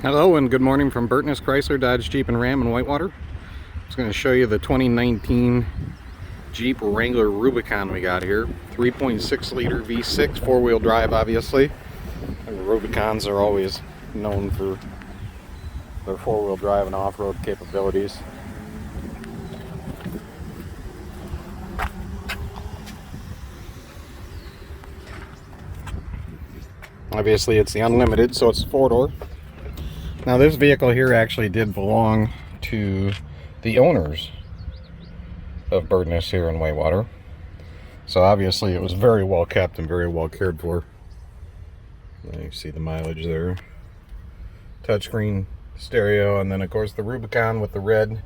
Hello and good morning from Burtness, Chrysler, Dodge, Jeep, and Ram in Whitewater. I'm just going to show you the 2019 Jeep Wrangler Rubicon we got here. 3.6 liter V6, four-wheel drive obviously. The Rubicons are always known for their four-wheel drive and off-road capabilities. Obviously it's the Unlimited, so it's a four-door. Now this vehicle here actually did belong to the owners of Burtness here in Whitewater. So obviously it was very well kept and very well cared for. You see the mileage there. Touchscreen stereo, and then of course the Rubicon with the red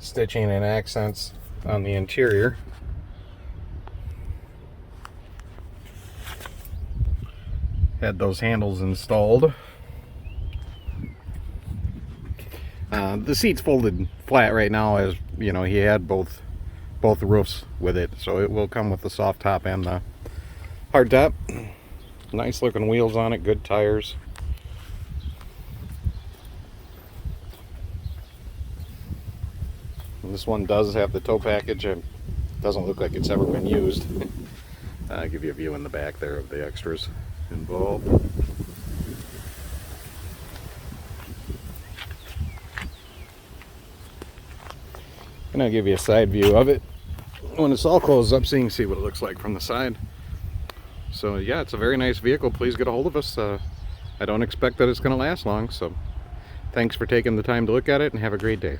stitching and accents on the interior. Had those handles installed. The seat's folded flat right now, as you know, he had both roofs with it, so it will come with the soft top and the hard top. Nice looking wheels on it, good tires. And this one does have the tow package. It doesn't look like it's ever been used. I'll give you a view in the back there of the extras involved. And I'll give you a side view of it when it's all closed up so you can see what it looks like from the side. So yeah, it's a very nice vehicle. Please get a hold of us. I don't expect that it's going to last long, so thanks for taking the time to look at it and have a great day.